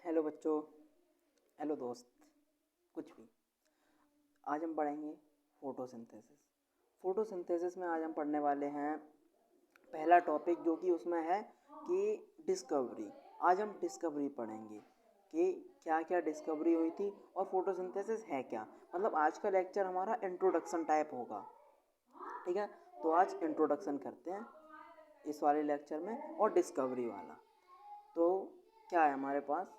Hello बच्चों, hello दोस्त, कुछ भी। आज हम पढ़ेंगे फोटोसिंथेसिस। फोटोसिंथेसिस में आज हम पढ़ने वाले हैं पहला टॉपिक, जो कि उसमें है कि डिस्कवरी। आज हम डिस्कवरी पढ़ेंगे कि क्या क्या डिस्कवरी हुई थी और फोटोसिंथेसिस है क्या। मतलब आज का लेक्चर हमारा इंट्रोडक्शन टाइप होगा, ठीक है। तो आज इंट्रोडक्शन करते हैं इस वाले लेक्चर में, और डिस्कवरी वाला। तो क्या है हमारे पास,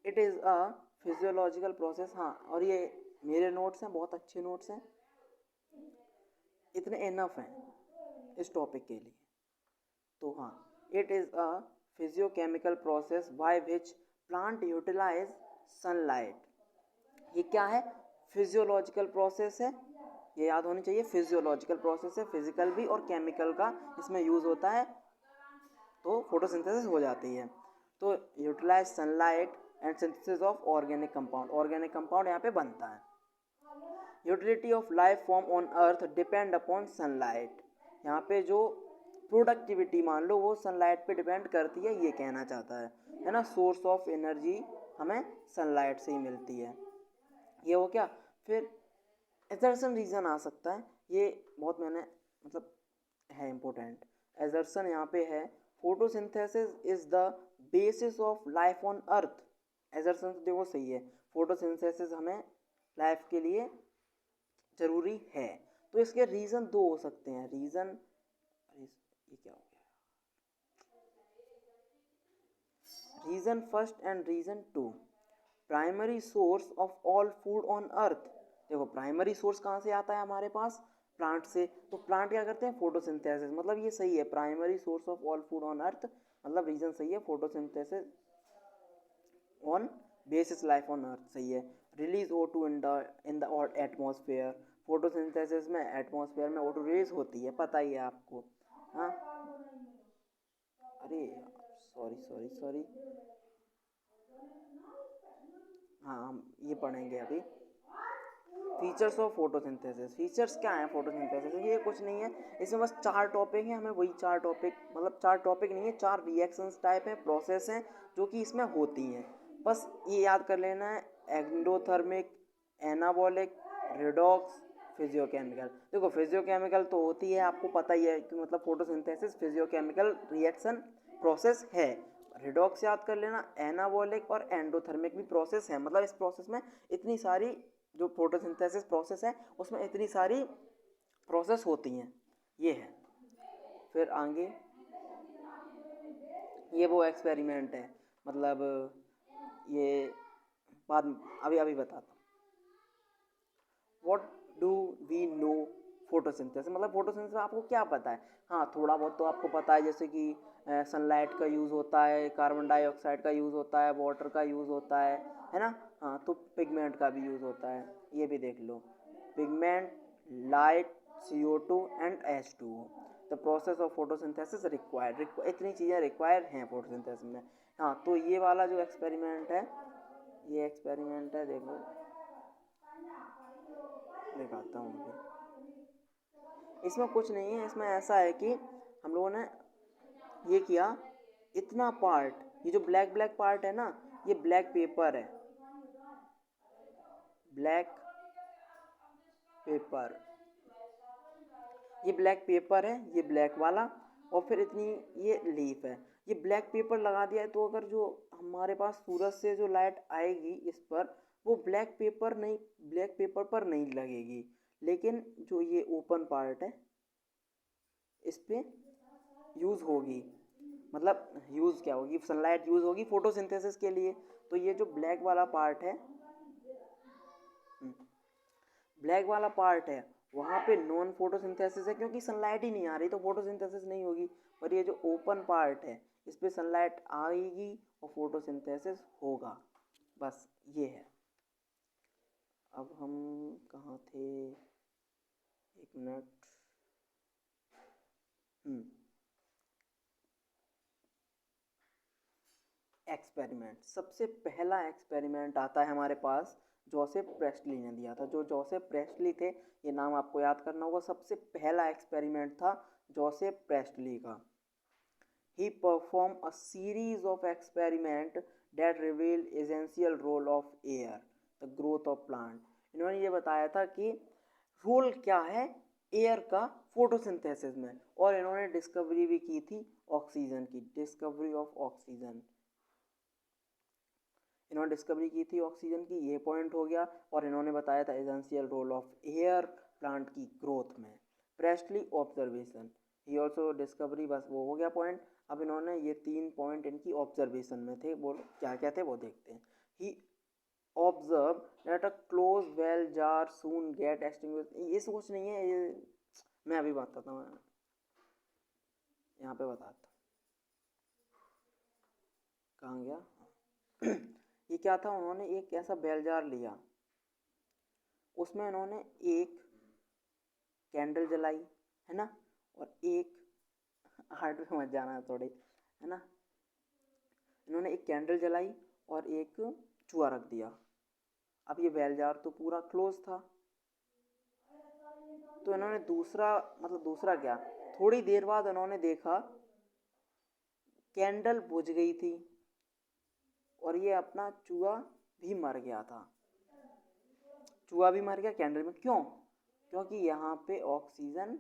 it is a physiological process. हाँ, और ये मेरे नोट्स हैं, बहुत अच्छे नोट्स हैं, इतने इनफ हैं इस टॉपिक के लिए। तो हाँ, it is a physiochemical process by which plant utilise sunlight. ये क्या है? फिजियोलॉजिकल प्रोसेस है, ये याद होनी चाहिए। फिजियोलॉजिकल प्रोसेस है, फिजिकल भी और केमिकल का इसमें यूज़ होता है, तो फोटोसिंथेसिस हो जाती है। तो utilise sunlight and synthesis of organic compound. Organic compound यहाँ पे बनता है। Utility of life form on earth depend upon sunlight. यहाँ पे जो प्रोडक्टिविटी मान लो वो सनलाइट पे डिपेंड करती है, ये कहना चाहता है ना। सोर्स ऑफ एनर्जी हमें सनलाइट से ही मिलती है। ये हो क्या? फिर एजर्सन रीज़न आ सकता है, ये बहुत मैंने मतलब है इम्पोर्टेंट। एजर्सन यहाँ पे है, photosynthesis is the basis of life on earth. एजर्सन तो देखो सही है, फोटोसिंथेसिस हमें लाइफ के लिए ज़रूरी है। तो इसके रीज़न दो हो सकते हैं। रीज़न, ये क्या हो गया? Reason first and reason two. Primary source of all food on earth. देखो प्राइमरी सोर्स कहाँ से आता है हमारे पास? प्लांट से। तो प्लांट क्या करते हैं? फोटोसिंथेसिस। मतलब ये सही है, primary source of all food on अर्थ, मतलब रीज़न सही है। Photosynthesis on basis life on earth, सही है। Release O2 in the atmosphere. Photosynthesis में एटमॉस्फेयर में O2 रिलीज होती है, पता ही है आपको। हाँ, अरे सॉरी सॉरी सॉरी, हाँ हम ये पढ़ेंगे अभी। Features of photosynthesis. फीचर्स क्या है फोटोसिंथेसिस? ये कुछ नहीं है, इसमें बस चार टॉपिक हैं, हमें वही चार टॉपिक, मतलब चार टॉपिक नहीं है, चार रिएक्शंस टाइप है, प्रोसेस हैं जो कि इसमें होती हैं। बस ये याद कर लेना है, एंडोथर्मिक, एनाबॉलिक, रिडॉक्स, फिजियोकेमिकल। देखो फिजियोकेमिकल तो होती है, आपको पता ही है कि मतलब फोटोसिंथेसिस फिजियोकेमिकल रिएक्शन प्रोसेस है। रिडॉक्स याद कर लेना, एनाबॉलिक और एंडोथर्मिक भी प्रोसेस है। मतलब इस प्रोसेस में इतनी सारी, जो फोटोसिंथेसिस प्रोसेस है उसमें इतनी सारी प्रोसेस होती हैं, ये है। फिर आगे ये वो एक्सपेरिमेंट है, मतलब ये बाद अभी अभी बताता हूँ। What do we know photosynthesis, मतलब फोटोसिंथेसिस आपको क्या पता है? हाँ थोड़ा बहुत तो आपको पता है, जैसे कि सनलाइट का यूज़ होता है, कार्बन डाइऑक्साइड का यूज़ होता है, वाटर का यूज़ होता है ना। हाँ, तो पिगमेंट का भी यूज़ होता है, ये भी देख लो। Pigment, light, CO2 and H2O। The process of photosynthesis required, इतनी चीज़ें रिक्वायर हैं फोटोसिंथेसिस में। हाँ, तो ये वाला जो एक्सपेरिमेंट है, ये एक्सपेरिमेंट है, देखो दिखाता हूँ अभी। इसमें कुछ नहीं है, इसमें ऐसा है कि हम लोगों ने ये किया, इतना पार्ट, ये जो ब्लैक ब्लैक पार्ट है ना, ये ब्लैक पेपर है, ब्लैक पेपर, ये ब्लैक पेपर है, ये ब्लैक वाला। और फिर इतनी ये लीफ है, ये ब्लैक पेपर लगा दिया है। तो अगर जो हमारे पास सूरज से जो लाइट आएगी इस पर, वो ब्लैक पेपर नहीं, ब्लैक पेपर पर नहीं लगेगी, लेकिन जो ये ओपन पार्ट है इस पे यूज़ होगी। मतलब यूज़ क्या होगी? सनलाइट यूज़ होगी फोटोसिंथेसिस के लिए। तो ये जो ब्लैक वाला पार्ट है, ब्लैक वाला पार्ट है, वहाँ पे नॉन फोटोसिंथेसिस है, क्योंकि सनलाइट ही नहीं आ रही तो फोटोसिंथेसिस नहीं होगी। पर ये जो ओपन पार्ट है, इस पर सनलाइट आएगी और फोटोसिंथेसिस होगा, बस ये है। अब हम कहाँ थे? एक मिनट। एक्सपेरिमेंट, सबसे पहला एक्सपेरिमेंट आता है हमारे पास, जोसेफ प्रेस्टली ने दिया था। जो जोसेफ प्रेस्टली थे, ये नाम आपको याद करना होगा। सबसे पहला एक्सपेरिमेंट था जोसेफ प्रेस्टली का, he performed a series of experiments that revealed essential role of air, the growth of plant. इन्होंने ये बताया था कि रोल क्या है एयर का फोटोसिंथेसिस में, और इन्होंने डिस्कवरी भी की थी ऑक्सीजन की, डिस्कवरी ऑफ ऑक्सीजन, इन्होंने डिस्कवरी की थी ऑक्सीजन की, ये पॉइंट हो गया। और इन्होंने बताया था essential role of air plant की ग्रोथ में। प्रेस्टली ऑब्जर्वेशन, ही ऑल्सो डिस्कवरी, बस वो हो गया पॉइंट। अब इन्होंने ये 3 पॉइंट इनकी ऑब्जर्वेशन में थे, वो क्या क्या थे वो देखते हैं। He observe that a close well jar soon get extinguished, ये सोच नहीं है, ये मैं अभी बताता हूँ, यहाँ पे बताता हूँ, कहाँ गया ये क्या था, उन्होंने एक ऐसा बेल जार लिया, उसमें इन्होंने एक कैंडल जलाई, है ना, और एक हार्ट पे मत जाना थोड़ी, है ना, इन्होंने एक कैंडल जलाई और एक चूहा रख दिया। अब ये बेल जार तो पूरा क्लोज था, तो इन्होंने दूसरा क्या, थोड़ी देर बाद इन्होंने देखा कैंडल बुझ गई थी और ये अपना चूहा भी मर गया था, चूहा भी मर गया कैंडल में। क्यों? क्योंकि यहाँ पे ऑक्सीजन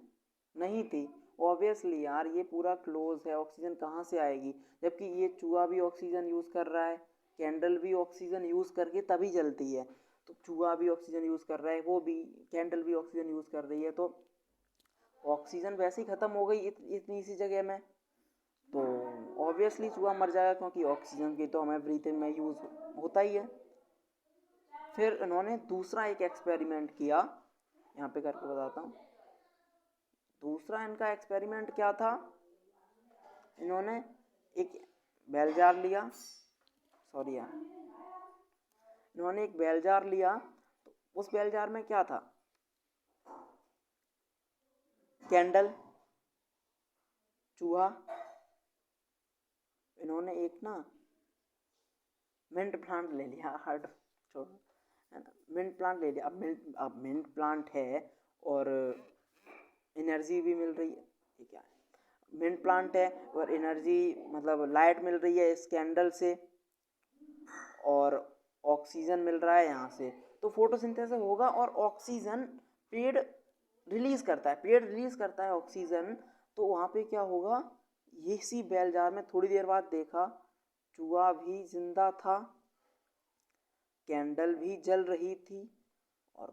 नहीं थी। ऑब्वियसली यार, ये पूरा क्लोज है, ऑक्सीजन कहाँ से आएगी, जबकि ये चूहा भी ऑक्सीजन यूज़ कर रहा है, कैंडल भी ऑक्सीजन यूज़ करके तभी जलती है, तो चूहा भी ऑक्सीजन यूज़ कर रहा है, वो भी कैंडल भी ऑक्सीजन यूज़ कर रही है, तो ऑक्सीजन वैसे ही ख़त्म हो गई इतनी सी जगह में, तो ऑब्वियसली चूहा मर जाएगा, क्योंकि ऑक्सीजन की तो हमें ब्रीथिंग में यूज़ होता ही है। फिर इन्होंने दूसरा एक एक्सपेरिमेंट किया, यहाँ पे करके बताता हूँ। दूसरा इनका एक्सपेरिमेंट क्या था, इन्होंने एक बेल जार लिया, सॉरी यार, इन्होंने एक बेल जार लिया, तो उस बेल जार में क्या था, कैंडल, चूहा, इन्होंने एक ना मिंट प्लांट ले लिया, हार्ड छोड़ो, है ना, मिंट प्लांट ले लिया। अब मिंट प्लांट है और एनर्जी भी मिल रही है, ये क्या है, मिंट प्लांट है और एनर्जी मतलब लाइट मिल रही है इस कैंडल से, और ऑक्सीजन मिल रहा है यहाँ से, तो फोटोसिंथेसिस होगा और ऑक्सीजन पेड़ रिलीज करता है, पेड़ रिलीज करता है ऑक्सीजन, तो वहाँ पे क्या होगा, इसी बेल जार में थोड़ी देर बाद देखा चूहा भी जिंदा था, कैंडल भी जल रही थी, और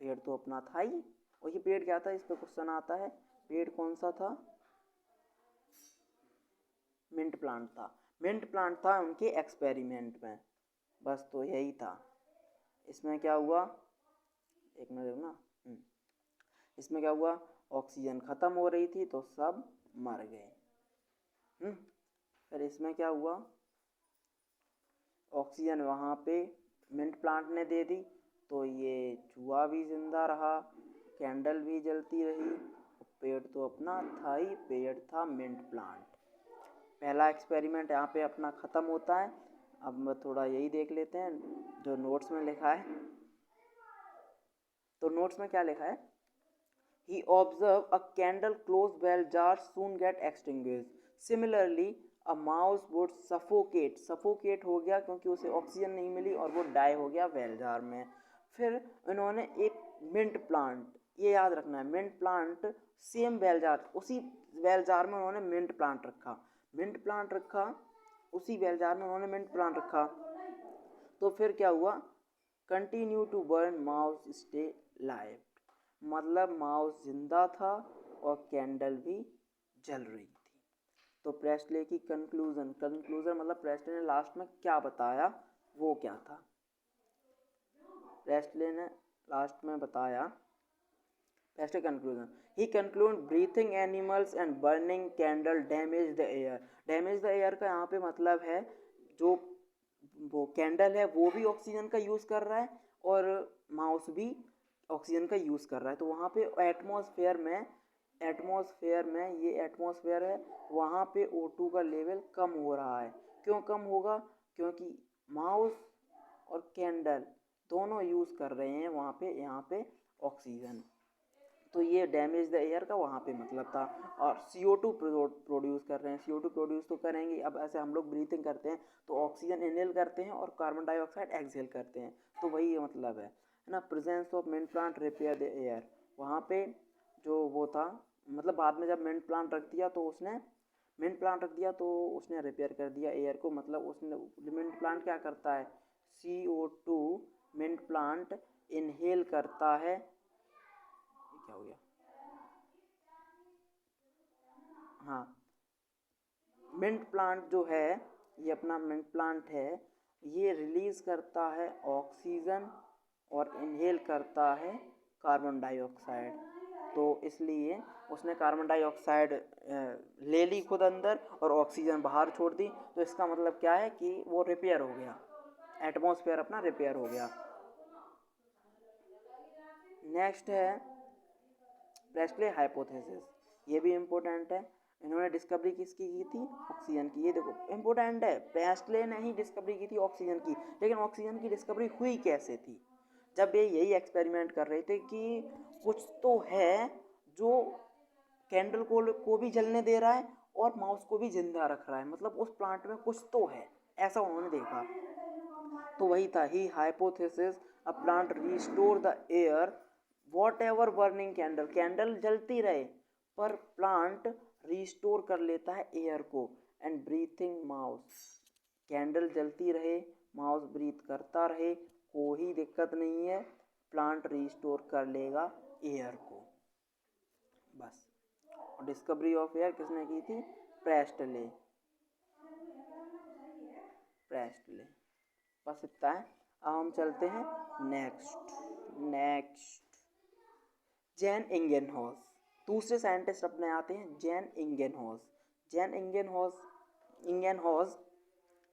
पेड़ तो अपना था ही। और ये पेड़ क्या था, इस पे क्वेश्चन आता है, पेड़ कौन सा था, मिंट प्लांट था, मिंट प्लांट था उनके एक्सपेरिमेंट में, बस तो यही था। इसमें क्या हुआ, एक मिनट ना, इसमें क्या हुआ, ऑक्सीजन ख़त्म हो रही थी तो सब मर गए। फिर इसमें क्या हुआ, ऑक्सीजन वहाँ पे मिंट प्लांट ने दे दी, तो ये चूहा भी जिंदा रहा, कैंडल भी जलती रही, पेड़ तो अपना था ही, पेड़ था मिंट प्लांट। पहला एक्सपेरिमेंट यहाँ पे अपना ख़त्म होता है। अब थोड़ा यही देख लेते हैं जो नोट्स में लिखा है। तो नोट्स में क्या लिखा है, He observed a candle close while jars soon get extinguished. Similarly, a mouse would suffocate. Suffocate हो गया क्योंकि उसे ऑक्सीजन नहीं मिली और वो डाई हो गया वेल जार में। फिर इन्होंने एक मिंट प्लांट, ये याद रखना है, mint plant same bell jar, उसी वेल जार में उन्होंने मिंट प्लांट रखा, मिंट प्लांट रखा, उसी वेल जार में उन्होंने मिंट प्लांट रखा। तो फिर क्या हुआ, continue to burn mouse stay live, मतलब माउस जिंदा था और कैंडल भी जल रही थी। तो प्रेस्ले की कंक्लूजन मतलब प्रेस्ले ने लास्ट में क्या बताया, वो क्या था, प्रेस्ले ने लास्ट में बताया, Presley conclusion, he conclude breathing animals and burning candle damage the air. Damage the air का यहाँ पे मतलब है जो वो कैंडल है वो भी ऑक्सीजन का यूज़ कर रहा है और माउस भी ऑक्सीजन का यूज़ कर रहा है, तो वहाँ पे एटमॉस्फेयर में ये एटमॉस्फेयर है, वहाँ पे O2 का लेवल कम हो रहा है। क्यों कम होगा, क्योंकि माउस और कैंडल दोनों यूज़ कर रहे हैं वहाँ पे यहाँ पे ऑक्सीजन। तो ये डैमेज द एयर का वहाँ पे मतलब था। और CO2 प्रोड्यूस कर रहे हैं, CO2 प्रोड्यूस तो करेंगे। अब ऐसे हम लोग ब्रीथिंग करते हैं तो ऑक्सीजन इनहेल करते हैं और कार्बन डाइऑक्साइड एक्सहेल करते हैं, तो वही मतलब है ना। Presence of mint plant repair the air, वहाँ पे जो वो था, मतलब बाद में जब मिंट प्लांट रख दिया तो उसने रिपेयर कर दिया एयर को। मतलब उसने मिंट प्लांट क्या करता है, CO2 मिंट प्लांट इनहेल करता है। ये क्या हो गया, हाँ, मिंट प्लांट जो है, ये अपना मिंट प्लांट है, ये रिलीज करता है ऑक्सीजन और इनहेल करता है कार्बन डाइऑक्साइड। तो इसलिए उसने कार्बन डाइऑक्साइड ले ली खुद अंदर और ऑक्सीजन बाहर छोड़ दी। तो इसका मतलब क्या है कि वो रिपेयर हो गया, एटमॉस्फेयर अपना रिपेयर हो गया। नेक्स्ट है प्रेस्ले हाइपोथेसिस, ये भी इम्पोर्टेंट है। इन्होंने डिस्कवरी किसकी की थी, ऑक्सीजन की। ये देखो इम्पोर्टेंट है, प्रेस्ले ने ही डिस्कवरी की थी ऑक्सीजन की। लेकिन ऑक्सीजन की डिस्कवरी हुई कैसे थी, जब ये यही एक्सपेरिमेंट कर रहे थे कि कुछ तो है जो कैंडल को भी जलने दे रहा है और माउस को भी जिंदा रख रहा है, मतलब उस प्लांट में कुछ तो है, ऐसा उन्होंने देखा। तो वही था, he hypothesis a plant restore the air whatever burning candle, candle जलती रहे पर प्लांट रिस्टोर कर लेता है एयर को। एंड ब्रीथिंग माउस, कैंडल जलती रहे, माउस ब्रीथ करता रहे, कोई दिक्कत नहीं है, प्लांट रिस्टोर कर लेगा एयर को, बस। डिस्कवरी ऑफ एयर किसने की थी, प्रेस्टले, प्रेस्टले। बस इतना है। अब हम चलते हैं नेक्स्ट जैन इंगेनहॉस। दूसरे साइंटिस्ट अपने आते हैं जैन इंगेनहॉस। जैन इंगेनहॉस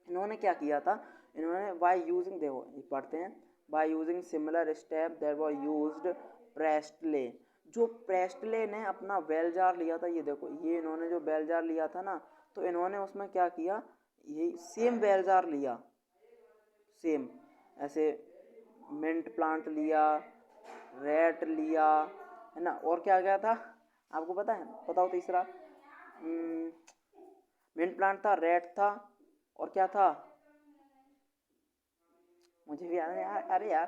इन्होंने क्या किया था, इन्होंने बाय यूजिंग, देखो पढ़ते हैं, by using similar step that was used Priestley. जो प्रेस्टले ने अपना बेल जार लिया था, ये देखो, ये इन्होंने जो बेल जार लिया था ना, तो इन्होंने उसमें क्या किया, ये सेम बेल जार लिया, सेम ऐसे मिंट प्लांट लिया, रेट लिया, है ना। और क्या क्या था आपको पता है, बताओ तीसरा। मिंट प्लांट था, रेट था, और क्या था, मुझे भी याद नहीं यार। अरे यार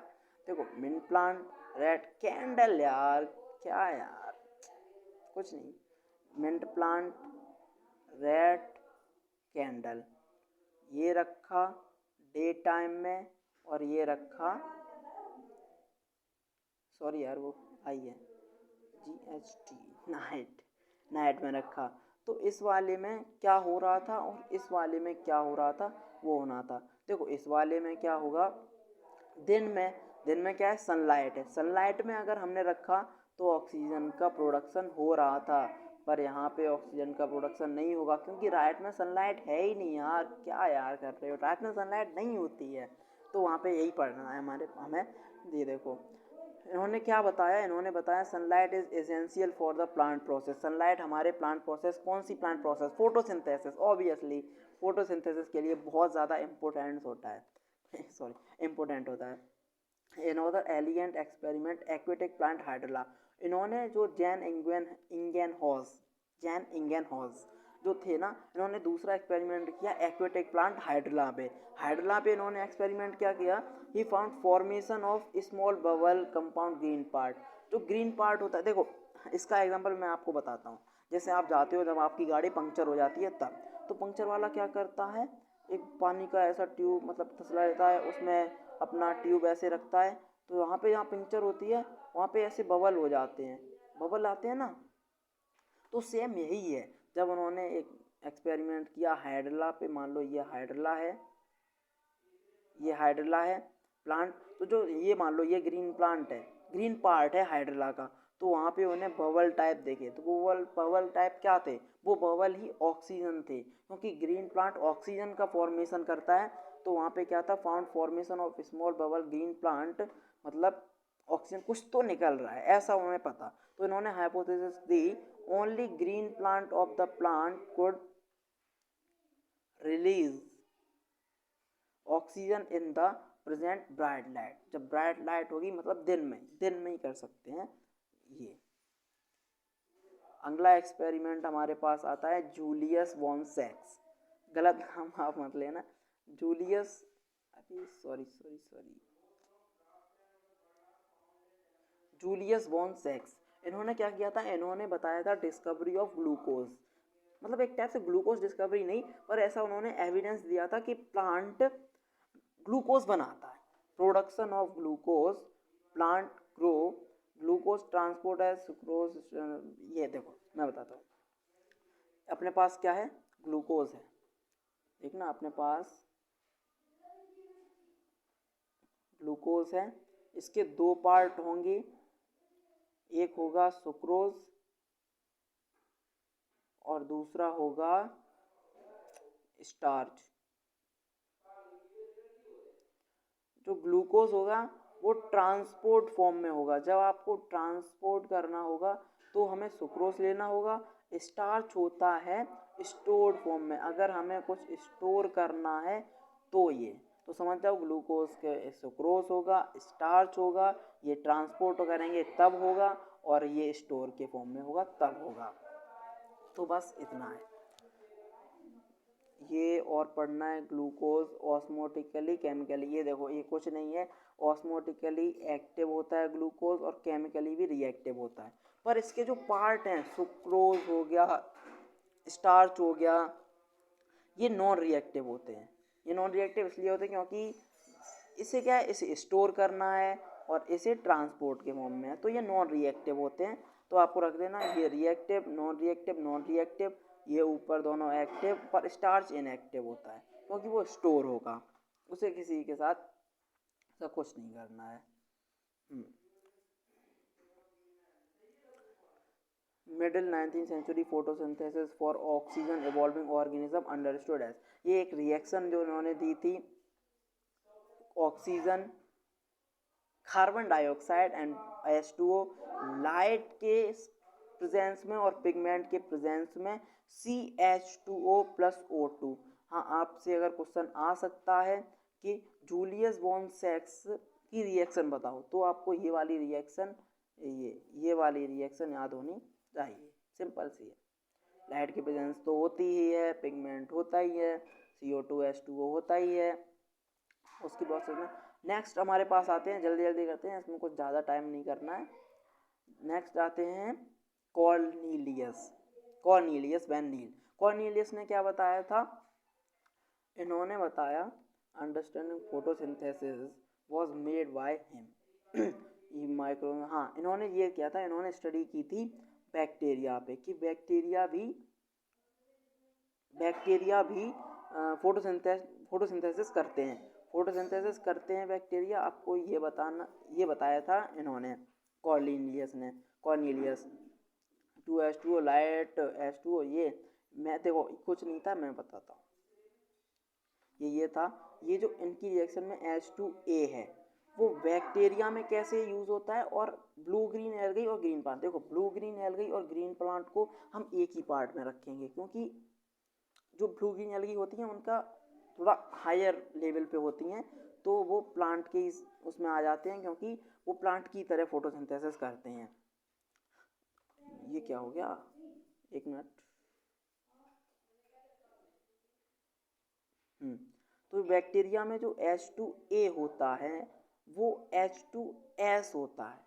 देखो, मिंट प्लांट, रेट, कैंडल, यार क्या यार, कुछ नहीं। मिंट प्लांट, रेट, कैंडल, ये रखा डे टाइम में, और ये रखा, सॉरी यार वो आई है GHT, नाइट में रखा। तो इस वाले में क्या हो रहा था और इस वाले में क्या हो रहा था, वो होना था। देखो इस वाले में क्या होगा, दिन में क्या है, सनलाइट है, सनलाइट में अगर हमने रखा तो ऑक्सीजन का प्रोडक्शन हो रहा था। पर यहाँ पे ऑक्सीजन का प्रोडक्शन नहीं होगा क्योंकि रात में सनलाइट है ही नहीं यार, क्या यार कर रहे हो, रात में सनलाइट नहीं होती है। तो वहाँ पे यही पढ़ना है हमें। ये देखो इन्होंने क्या बताया, इन्होंने बताया sunlight is essential for the plant process. Sunlight हमारे प्लांट प्रोसेस, कौन सी plant process, photosynthesis, obviously photosynthesis के लिए बहुत ज़्यादा इम्पोर्टेंट होता है सॉरी इम्पोर्टेंट होता है। Another elegant experiment, aquatic plant hydrilla। इन्होंने जो जैन इंगेनहॉस जो थे ना, इन्होंने दूसरा एक्सपेरिमेंट किया एक्वेटिक प्लांट हाइड्रिला पे। हाइड्रिला पे इन्होंने एक्सपेरिमेंट क्या किया, he found formation of small bubble compound green part. जो ग्रीन पार्ट होता है, देखो इसका एग्जांपल मैं आपको बताता हूँ। जैसे आप जाते हो, जब आपकी गाड़ी पंक्चर हो जाती है तब, तो पंक्चर वाला क्या करता है, एक पानी का ऐसा ट्यूब मतलब तसला लेता है, उसमें अपना ट्यूब ऐसे रखता है, तो वहाँ पे जहाँ पंक्चर होती है वहाँ पे ऐसे बबल हो जाते हैं, बबल आते हैं ना। तो सेम यही है, जब उन्होंने एक एक्सपेरिमेंट किया हाइड्रिला पे, मान लो ये हाइड्रिला है, ये हाइड्रिला है प्लांट, तो जो ये मान लो ये ग्रीन प्लांट है, ग्रीन पार्ट है हाइड्रिला का, तो वहाँ पे उन्हें बबल टाइप देखे, तो बबल टाइप क्या थे, वो बबल ही ऑक्सीजन थे, क्योंकि ग्रीन प्लांट ऑक्सीजन का फॉर्मेशन करता है। तो वहाँ पे क्या था, found formation of small bubble green plant, मतलब ऑक्सीजन कुछ तो निकल रहा है, ऐसा उन्हें पता। तो इन्होंने hypothesis the, only green plant of the plant could release oxygen in the present bright light. जब ब्राइट लाइट होगी मतलब दिन में ही कर सकते हैं ये। अगला एक्सपेरिमेंट हमारे पास आता है जूलियस वॉन सैक्स, गलत नाम आप मत लेना, जूलियस, अरे सॉरी जूलियस वॉन सैक्स। इन्होंने क्या किया था, इन्होंने बताया था डिस्कवरी ऑफ ग्लूकोज, मतलब एक टाइप से ग्लूकोज डिस्कवरी नहीं, पर ऐसा उन्होंने एविडेंस दिया था कि प्लांट ग्लूकोज बनाता है, production of glucose, plant grow glucose transport as sucrose. ये देखो मैं बताता हूँ, अपने पास क्या है, ग्लूकोज है, देखना अपने पास ग्लूकोज है, इसके दो पार्ट होंगे, एक होगा सुक्रोज और दूसरा होगा स्टार्च। जो ग्लूकोज होगा वो ट्रांसपोर्ट फॉर्म में होगा, जब आपको ट्रांसपोर्ट करना होगा तो हमें सुक्रोज लेना होगा। स्टार्च होता है स्टोर्ड फॉर्म में, अगर हमें कुछ स्टोर करना है तो ये, तो समझ जाओ ग्लूकोज के सुक्रोज होगा, स्टार्च होगा, ये ट्रांसपोर्ट करेंगे तब होगा, और ये स्टोर के फॉर्म में होगा तब होगा। तो बस इतना है ये, और पढ़ना है ग्लूकोज ऑस्मोटिकली केमिकली। ये देखो ये कुछ नहीं है, ऑस्मोटिकली एक्टिव होता है ग्लूकोज और केमिकली भी रिएक्टिव होता है, पर इसके जो पार्ट हैं सुक्रोज हो गया, स्टार्च हो गया, ये नॉन रिएक्टिव होते हैं। ये नॉन रिएक्टिव इसलिए होते हैं क्योंकि इसे क्या है, इसे स्टोर करना है और इसे ट्रांसपोर्ट के फॉर्म में है, तो ये नॉन रिएक्टिव होते हैं। तो आपको रख देना ये reactive non reactive non reactive, ये ऊपर दोनों एक्टिव, पर स्टार्च इनएक्टिव होता है क्योंकि वो स्टोर होगा, उसे किसी के साथ सब कुछ नहीं करना है। Middle 19th century photosynthesis for oxygen evolving organism understood as, ये एक रिएक्शन जो उन्होंने दी थी, oxygen, carbon dioxide and H2O, light के प्रेजेंस में और पिगमेंट के प्रेजेंस में CH2O प्लस O2। हाँ, आपसे अगर क्वेश्चन आ सकता है कि जूलियस वॉन सैक्स की रिएक्शन बताओ, तो आपको ये वाली रिएक्शन ये वाली रिएक्शन याद होनी चाहिए, सिंपल सी है। लाइट की प्रेजेंस तो होती ही है, पिगमेंट होता ही है, CO2 H2O होता ही है, उसकी प्रोसेस में। नेक्स्ट हमारे पास आते हैं, जल्दी जल्दी करते हैं, इसमें कुछ ज़्यादा टाइम नहीं करना है। नेक्स्ट आते हैं कॉर्नीलियस वैन नील। कॉर्नीलियस ने क्या बताया था, इन्होंने बताया understanding photosynthesis was made by him micro. हाँ, इन्होंने ये किया था, इन्होंने स्टडी की थी बैक्टीरिया पे कि बैक्टीरिया भी फोटोसिंथेसिस करते हैं, बैक्टीरिया। आपको ये बताया था इन्होंने, कॉर्नीलियस 2H2O लाइट H2O, ये मैं देखो कुछ नहीं था, मैं बताता हूँ। ये था, ये जो इनकी रिएक्शन में H2A है वो बैक्टीरिया में कैसे यूज़ होता है, और ब्लू ग्रीन एल्गी और ग्रीन प्लांट, देखो ब्लू ग्रीन एल्गी और ग्रीन प्लांट को हम एक ही पार्ट में रखेंगे, क्योंकि जो ब्लू ग्रीन एल्गी होती हैं उनका थोड़ा हायर लेवल पे होती हैं, तो वो प्लांट के उसमें आ जाते हैं, क्योंकि वो प्लांट की तरह फोटोसिंथेसिस करते हैं। ये क्या हो गया, एक मिनट। तो बैक्टीरिया में जो H2A होता है वो H2S होता है,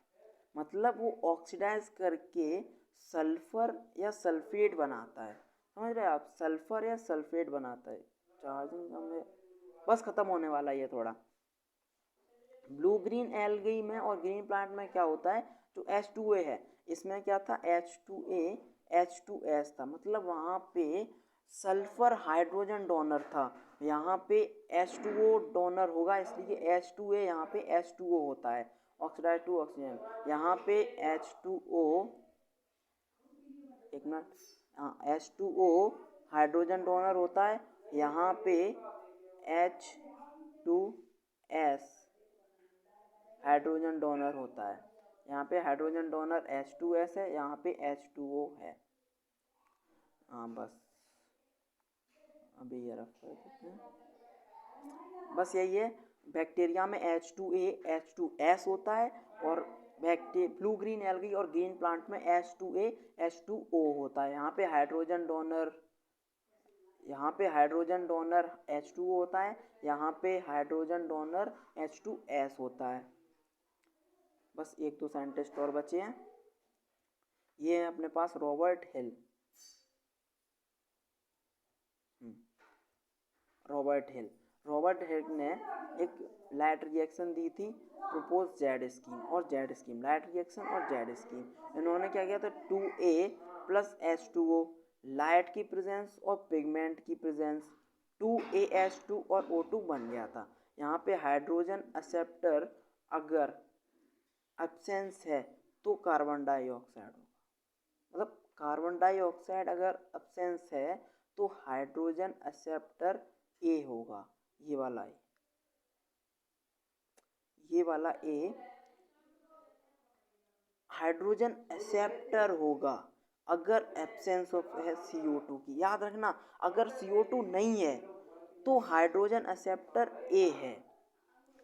मतलब वो ऑक्सीडाइज करके सल्फर या सल्फेट बनाता है, समझ रहे हैं आप, सल्फर या सल्फेट बनाता है। चार्जिंग हमें बस ख़त्म होने वाला है ये थोड़ा। ब्लू ग्रीन एल्गी में और ग्रीन प्लांट में क्या होता है, जो H2A है, इसमें क्या था, H2A H2S था, मतलब वहाँ पे सल्फर हाइड्रोजन डोनर था, यहाँ पे H2O डोनर होगा, इसलिए H2A यहाँ पे H2O होता है, ऑक्सीडाइज टू ऑक्सीजन। यहाँ पे H2O, एक मिनट, हाँ H2O हाइड्रोजन डोनर होता है, यहाँ पे H2S हाइड्रोजन डोनर होता है, यहाँ पे हाइड्रोजन डोनर H2S है, यहाँ पे H2O है। हाँ बस अभी ये रख कर देते हैं, बस यही है। बैक्टीरिया में H2A H2S होता है और ब्लू ग्रीन एल्गी और ग्रीन प्लांट में H2A H2O होता है। यहाँ पे हाइड्रोजन डोनर H2O होता है, यहाँ पे हाइड्रोजन डोनर H2S होता है। बस एक दो साइंटिस्ट और बचे हैं। ये है अपने पास रॉबर्ट हिल। रॉबर्ट हिल ने एक लाइट रिएक्शन दी थी, प्रपोज जेड स्कीम और जेड स्कीम, लाइट रिएक्शन और जेड स्कीम। इन्होंने क्या किया था, 2A प्लस H2O, लाइट की प्रेजेंस और पिगमेंट की प्रेजेंस, 2AH2 और O2 बन गया था। यहाँ पे हाइड्रोजन एक्सेप्टर अगर एब्सेंस है तो कार्बन डाइऑक्साइड होगा, मतलब कार्बन डाइऑक्साइड अगर एब्सेंस है तो हाइड्रोजन एक्सेप्टर ए होगा, ये वाला ए हाइड्रोजन एक्सेप्टर होगा अगर एब्सेंस ऑफ है CO2 की। याद रखना, अगर CO2 नहीं है तो हाइड्रोजन एक्सेप्टर ए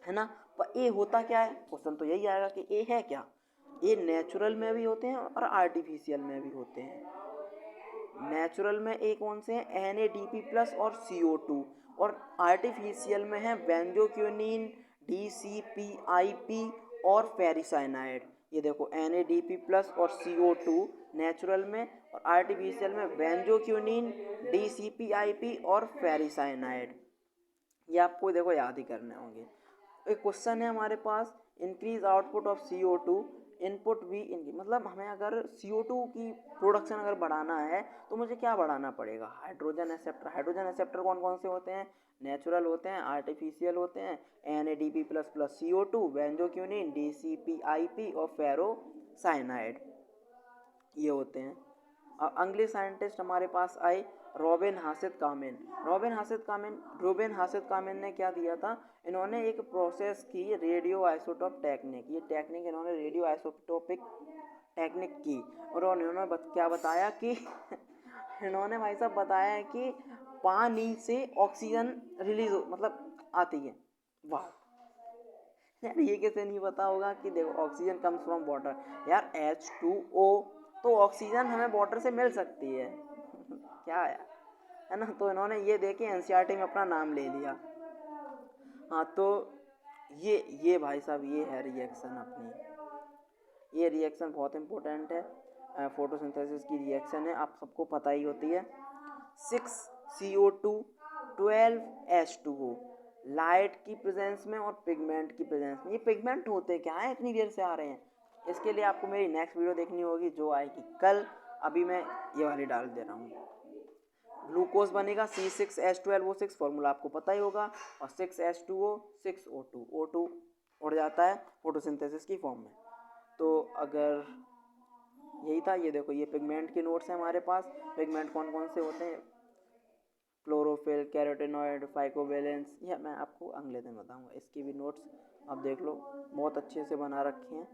है ना। पर ए होता क्या है, क्वेश्चन तो यही आएगा कि ए है क्या। ए नेचुरल में भी होते हैं और आर्टिफिशियल में भी होते हैं। नेचुरल में ए कौन से हैं, NADP प्लस और CO2, और आर्टिफिशियल में है बेंजोक्विनिन, DCPIP और फेरिसाइनाइड। ये देखो NADP प्लस और CO2 नेचुरल में, और आर्टिफिशियल में बेंजोक्विनिन, DCPIP और फेरिसाइनाइड। ये आपको देखो याद ही करने होंगे। एक क्वेश्चन है हमारे पास, increase output of CO2 input भी इनकी, मतलब हमें अगर CO2 की प्रोडक्शन अगर बढ़ाना है तो मुझे क्या बढ़ाना पड़ेगा, हाइड्रोजन एक्सेप्टर। हाइड्रोजन एक्सेप्टर कौन कौन से होते हैं, नेचुरल होते हैं, आर्टिफिशियल होते हैं, NADP plus plus CO2, बेंजोक्विनिन, DCPIP और फेरोसाइनाइड, ये होते हैं। अब अगले साइंटिस्ट हमारे पास आए रॉबिन हासिद कामिन ने क्या दिया था, इन्होंने एक प्रोसेस की रेडियो आइसोटोप टेक्निक। ये टेक्निक इन्होंने रेडियो आइसोटोपिक टेक्निक की, और उन्होंने क्या बताया कि इन्होंने भाई साहब बताया कि पानी से ऑक्सीजन रिलीज मतलब आती है। वाह यार, ये कैसे नहीं पता होगा कि देखो ऑक्सीजन कम्स फ्रॉम वाटर। यार H2O तो ऑक्सीजन हमें वाटर से मिल सकती है क्या है ना। तो इन्होंने ये देखे NCERT में अपना नाम ले लिया। हाँ तो ये भाई साहब ये है रिएक्शन अपनी। ये रिएक्शन बहुत इम्पोर्टेंट है, फोटोसिंथेसिस की रिएक्शन है, आप सबको पता ही होती है। 6CO2 12H2O, लाइट की प्रेजेंस में और पिगमेंट की प्रेजेंस में। ये पिगमेंट होते क्या है, इतनी देर से आ रहे हैं, इसके लिए आपको मेरी नेक्स्ट वीडियो देखनी होगी जो आएगी कल। अभी मैं ये वाली डाल दे रहा हूँ। ग्लूकोज बनेगा C6H12O6, फॉर्मूला आपको पता ही होगा, और 6H2O 6O2, O2 उड़ जाता है फोटोसिंथेसिस की फॉर्म में। तो अगर यही था, ये देखो ये पिगमेंट के नोट्स हैं हमारे पास। पिगमेंट कौन कौन से होते हैं, क्लोरोफिल, कैरोटीनॉइड, फाइकोवेलेंस, ये मैं आपको अगले दिन बताऊंगा। इसकी भी नोट्स आप देख लो, बहुत अच्छे से बना रखे हैं।